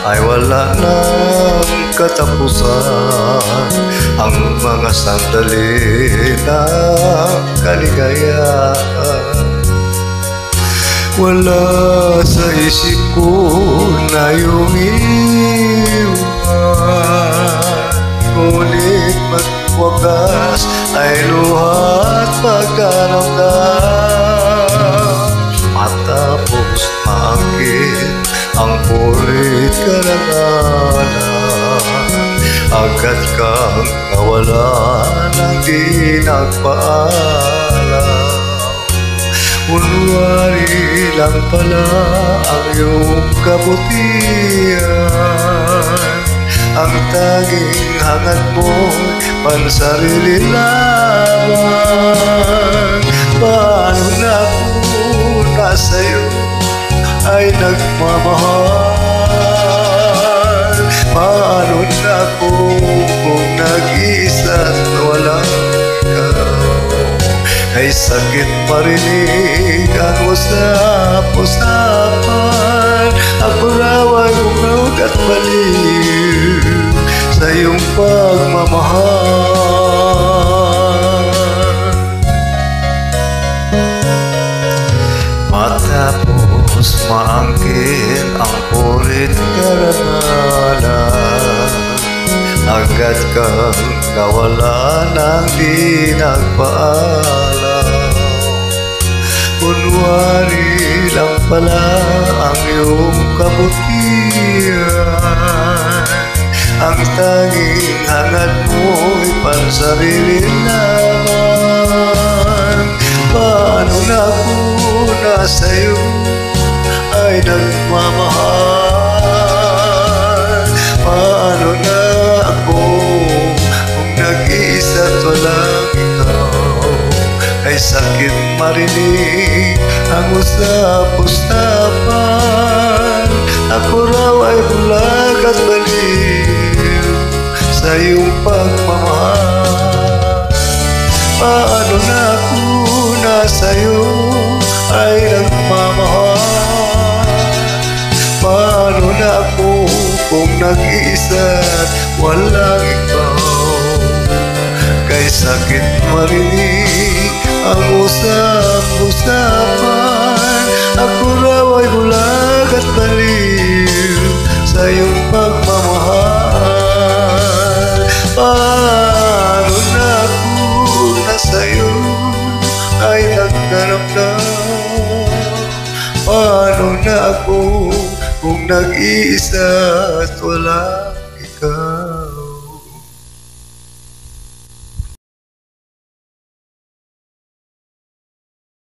ay wala ng katapusan. Ang mga sandali ng kaligayahan, wala sa isip ko na iyong iwan. Ngunit magwakas ay luha at pagkaramdam. Matapos maangkin ang pulit karangalan, agad kang nawala ng di nagpaalam. Kunwari lang pala ang iyong kabutihan, ang tanging hangad mo'y pansarili lamang. Paano na kung nasa'yo ay nagmamahal? Paano na kung nag-iisa't walang ikaw? Ay sakit marinig ang usap-usapan. Ako raw ay bumawag at baliw sa iyong pagmamahal. Matapos maangkin ang pulit karangalan, agad kang nawala ng di nagpaalam. Kunwari lang pala ang iyong kabutihan, ang tanging hangad mo'y pansarili lamang. Paano na kung nasa'yo ay nagmamahal? Paano na kung nag-iisa't walang ikaw? Ay sakit marinig ang usap-usapan. Ako raw ay bulag at baliw sa iyong pagmamahal. Paano na kung nasa'yo ay nagmamahal? Paano na kung nag-iisa't walang ikaw? Kay sakit marinig ang usap-usapan. Ako raw ay bulag at baliw sa iyong pagmamahal. Paano na kung nasa'yo ay nagdaramdam? Paano na kung nag-iisa at walang ikaw?